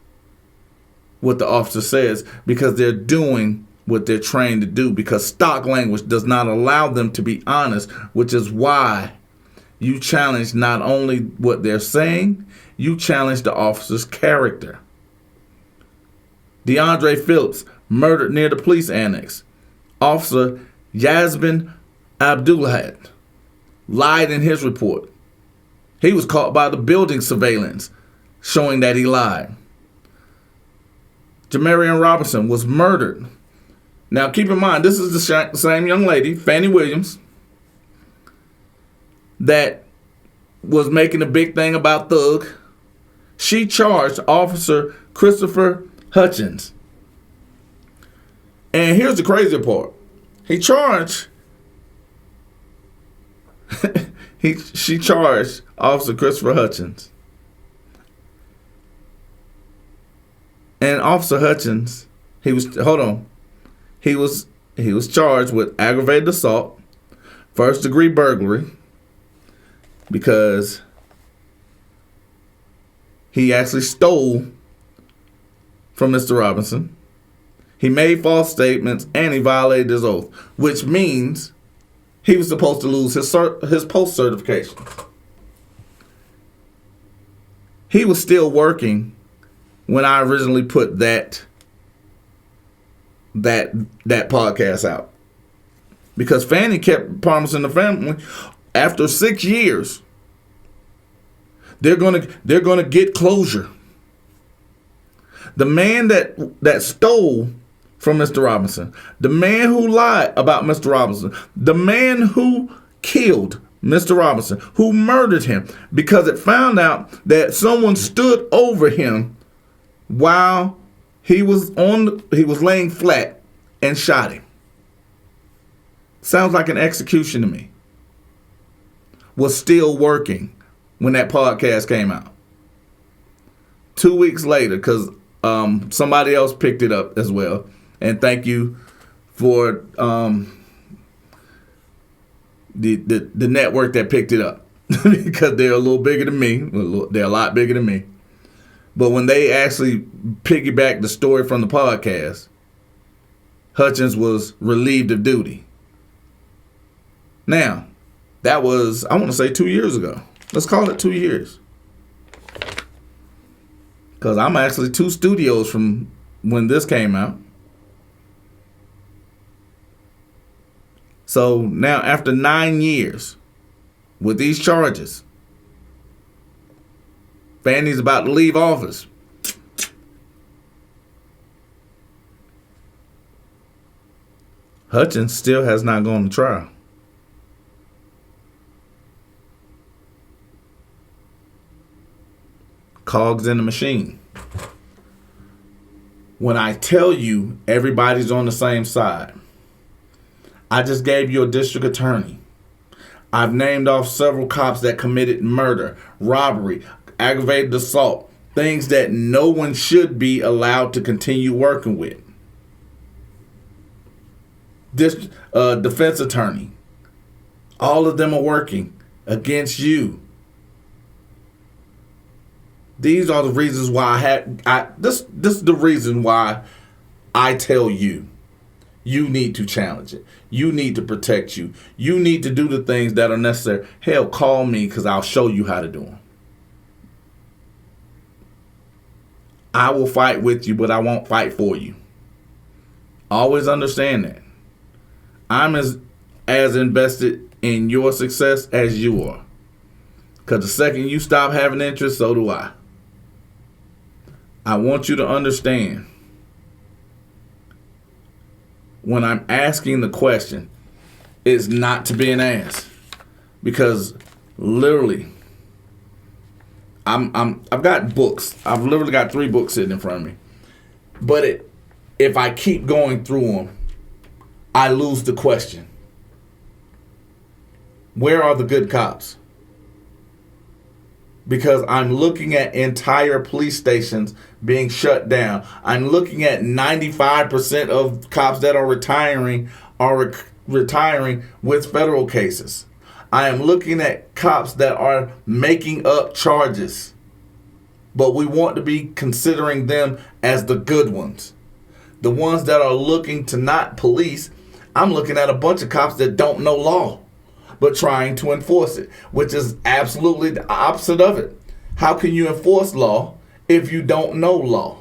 what the officer says because they're doing what they're trained to do because stock language does not allow them to be honest, which is why you challenge not only what they're saying, you challenge the officer's character. DeAndre Phillips, murdered near the police annex. Officer Yasmin Abdulhad lied in his report. He was caught by the building surveillance, showing that he lied. Jamarian Robinson was murdered. Now keep in mind, this is the same young lady, Fannie Williams, that was making a big thing about Thug. She charged Officer Christopher Hutchins. And here's the crazy part. She charged Officer Christopher Hutchins. And Officer Hutchins, he was charged with aggravated assault, first degree burglary, because he actually stole from Mr. Robinson. He made false statements and he violated his oath, which means he was supposed to lose his post certification. He was still working when I originally put that podcast out, because Fannie kept promising the family after 6 years they're gonna get closure. The man that stole from Mr. Robinson, the man who lied about Mr. Robinson, the man who killed Mr. Robinson, who murdered him because it found out that someone stood over him while he was laying flat and shot him. Sounds like an execution to me. Was still working when that podcast came out. 2 weeks later, because somebody else picked it up as well. And thank you for the network that picked it up because they're a little bigger than me. They're a lot bigger than me. But when they actually piggybacked the story from the podcast, Hutchins was relieved of duty. Now, that was, I want to say 2 years ago. Let's call it 2 years. Because I'm actually 2 studios from when this came out. So now after 9 years with these charges, Fannie's about to leave office. Hutchins still has not gone to trial. cogs in the machine. When I tell you everybody's on the same side, I just gave you a district attorney. I've named off several cops that committed murder, robbery, aggravated assault, things that no one should be allowed to continue working with. This defense attorney, all of them are working against you. These are the reasons why this is the reason why I tell you, you need to challenge it. You need to protect you. You need to do the things that are necessary. Hell, call me because I'll show you how to do them. I will fight with you, but I won't fight for you. Always understand that. I'm as invested in your success as you are. Because the second you stop having interest, so do I. I want you to understand, when I'm asking the question, it's not to be an ass. Because literally, I've got books. I've literally got 3 books sitting in front of me. But if I keep going through them, I lose the question. Where are the good cops? Because I'm looking at entire police stations being shut down. I'm looking at 95% of cops that are retiring with federal cases. I am looking at cops that are making up charges, but we want to be considering them as the good ones. The ones that are looking to not police, I'm looking at a bunch of cops that don't know law, but trying to enforce it, which is absolutely the opposite of it. How can you enforce law if you don't know law?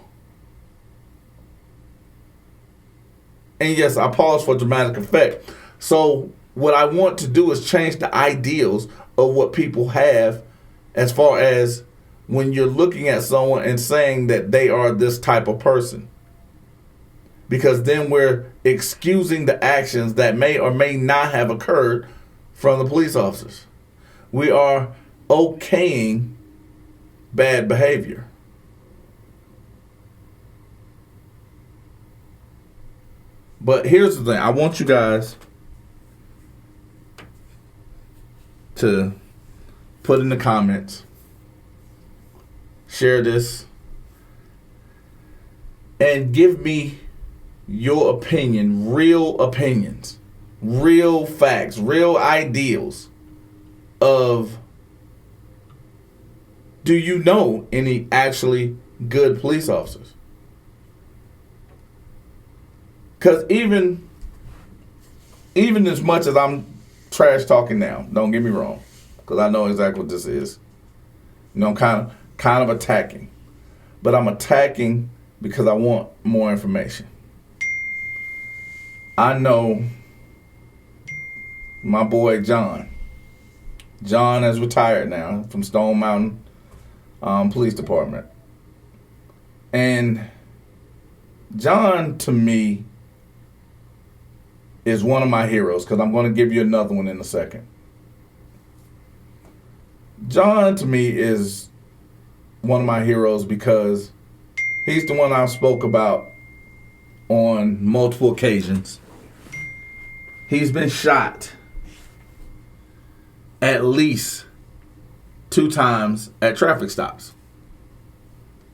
And yes, I pause for dramatic effect. So what I want to do is change the ideals of what people have as far as when you're looking at someone and saying that they are this type of person. Because then we're excusing the actions that may or may not have occurred from the police officers. We are okaying bad behavior. But here's the thing. I want you guys to put in the comments, share this, and give me your opinion, real opinions, real facts, real ideals of, do you know any actually good police officers? Because even as much as I'm trash talking now, don't get me wrong, because I know exactly what this is. You know, I'm kind of attacking. But I'm attacking because I want more information. I know my boy John. John has retired now from Stone Mountain Police Department. And John, to me, is one of my heroes, because I'm going to give you another one in a second. John, to me, is one of my heroes because he's the one I spoke about on multiple occasions. He's been shot at least 2 times at traffic stops.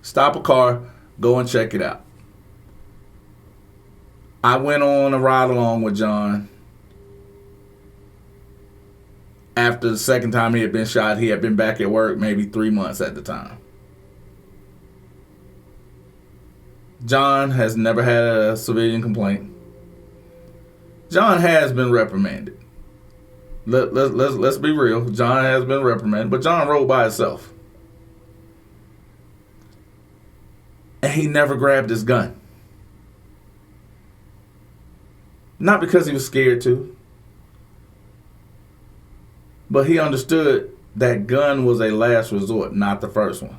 Stop a car, go and check it out. I went on a ride along with John. After the second time he had been shot, he had been back at work maybe 3 months at the time. John has never had a civilian complaint. John has been reprimanded. Let's be real. John has been reprimanded, but John rode by himself. And he never grabbed his gun. Not because he was scared to, but he understood that gun was a last resort, not the first one.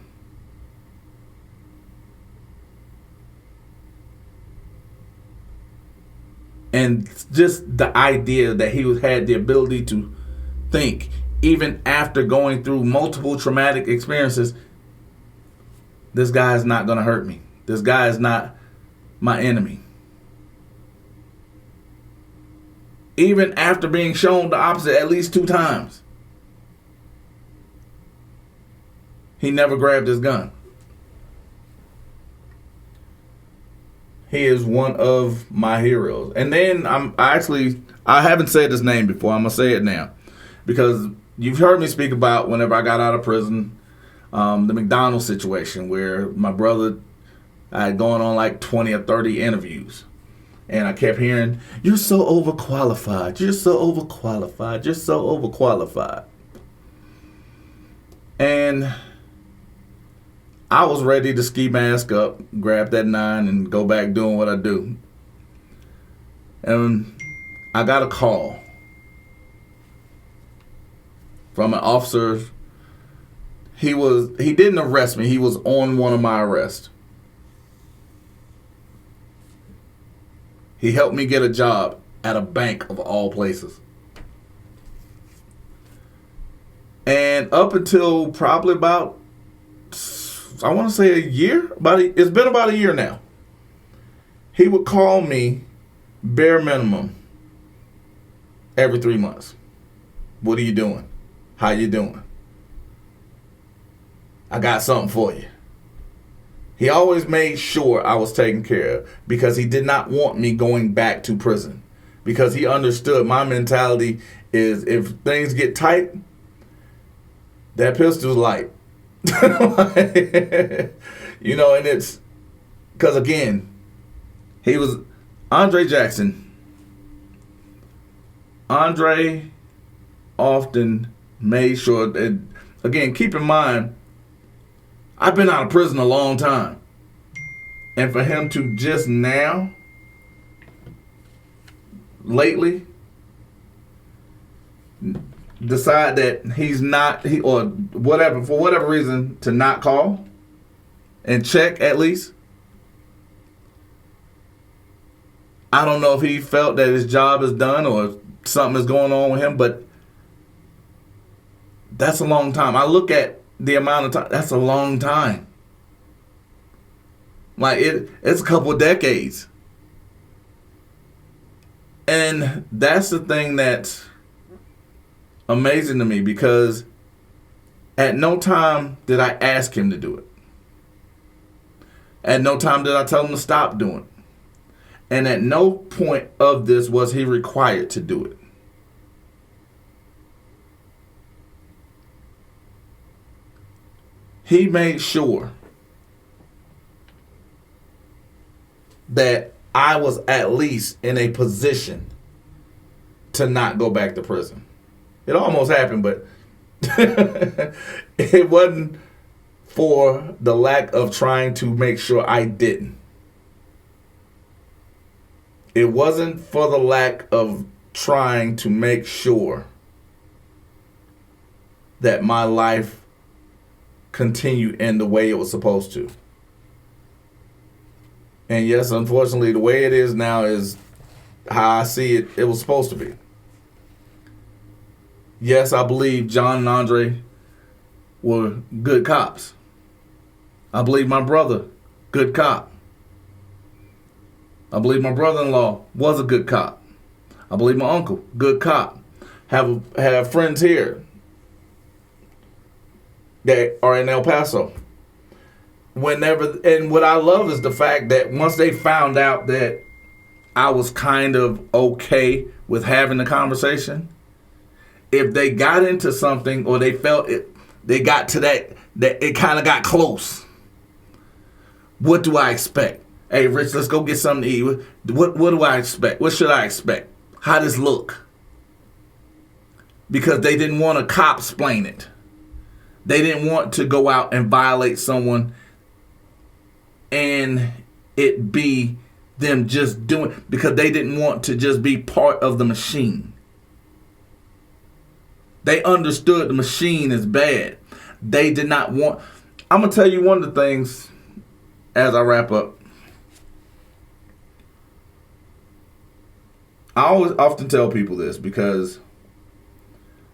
And just the idea that he had the ability to think, even after going through multiple traumatic experiences, This guy is not going to hurt me. This guy is not my enemy. Even after being shown the opposite at least 2 times, he never grabbed his gun. He is one of my heroes. And then I haven't said his name before. I'm going to say it now. Because you've heard me speak about whenever I got out of prison, the McDonald's situation where my brother, I had gone on like 20 or 30 interviews. And I kept hearing, "You're so overqualified. You're so overqualified. You're so overqualified." And I was ready to ski mask up, grab that 9, and go back doing what I do. And I got a call from an officer. He didn't arrest me. He was on one of my arrests. He helped me get a job at a bank of all places. And up until probably about, I want to say a year, it's been about a year now, he would call me bare minimum every 3 months. "What are you doing? How you doing? I got something for you." He always made sure I was taken care of because he did not want me going back to prison. Because he understood my mentality is if things get tight, that pistol's light. You know, and it's because, again, he was Andre Jackson. Andre often made sure that, again, keep in mind, I've been out of prison a long time. And for him to just now, lately, decide that he's not, or whatever, for whatever reason, to not call and check at least. I don't know if he felt that his job is done or something is going on with him, but that's a long time. I look at the amount of time, that's a long time. Like it's a couple of decades. And that's the thing that's amazing to me, because at no time did I ask him to do it. At no time did I tell him to stop doing it. And at no point of this was he required to do it. He made sure that I was at least in a position to not go back to prison. It almost happened, but it wasn't for the lack of trying to make sure I didn't. It wasn't for the lack of trying to make sure that my life continued in the way it was supposed to. And yes, unfortunately, the way it is now is how I see it, it was supposed to be. Yes, I believe John and Andre were good cops. I believe my brother, good cop. I believe my brother-in-law was a good cop. I believe my uncle, good cop. Have friends here that are in El Paso. And what I love is the fact that once they found out that I was kind of okay with having the conversation, if they got into something or they felt it, they got to that it kind of got close. What do I expect? Hey, Rich, let's go get something to eat. What do I expect? What should I expect? How does it look? Because they didn't want a cop explain it. They didn't want to go out and violate someone and it be them just doing, because they didn't want to just be part of the machine. They understood the machine is bad. They did not want. I'm going to tell you one of the things as I wrap up. I always often tell people this because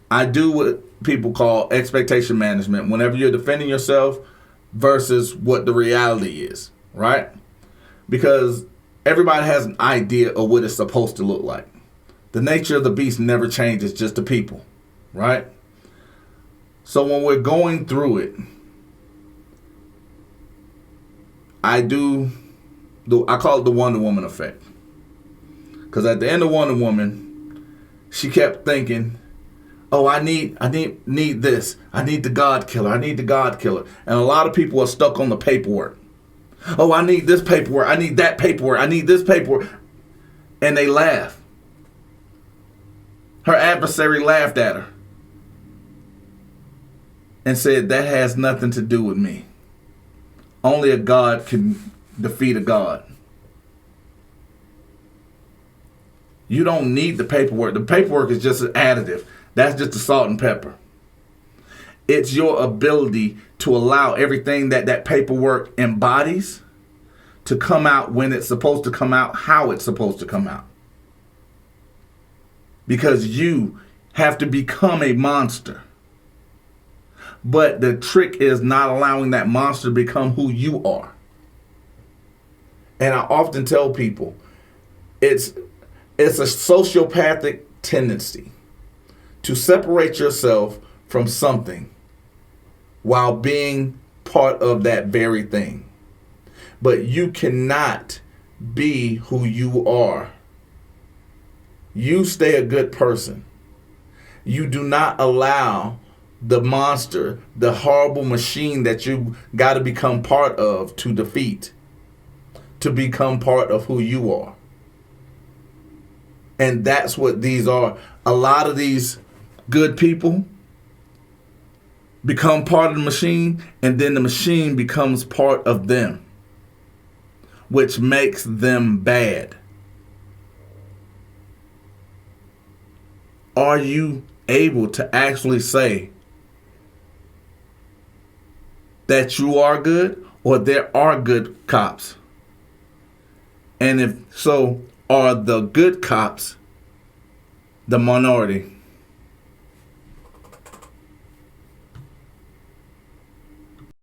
I do what people call expectation management. Whenever you're defending yourself, versus what the reality is, right? Because everybody has an idea of what it's supposed to look like. The nature of the beast never changes, just the people, right? So when we're going through it, I call it the Wonder Woman effect. Because at the end of Wonder Woman, she kept thinking, oh, I need this. I need the God Killer. I need the God Killer. And a lot of people are stuck on the paperwork. Oh, I need this paperwork. I need that paperwork. I need this paperwork. And they laugh. Her adversary laughed at her and said, that has nothing to do with me. Only a God can defeat a God. You don't need the paperwork. The paperwork is just an additive. That's just the salt and pepper. It's your ability to allow everything that paperwork embodies to come out when it's supposed to come out, how it's supposed to come out. Because you have to become a monster. But the trick is not allowing that monster to become who you are. And I often tell people, it's a sociopathic tendency to separate yourself from something while being part of that very thing. But you cannot be who you are. You stay a good person. You do not allow the monster, the horrible machine that you got to become part of to defeat, to become part of who you are. And that's what these are. A lot of these good people become part of the machine, and then the machine becomes part of them, which makes them bad. Are you able to actually say that you are good, or there are good cops? And if so, are the good cops the minority?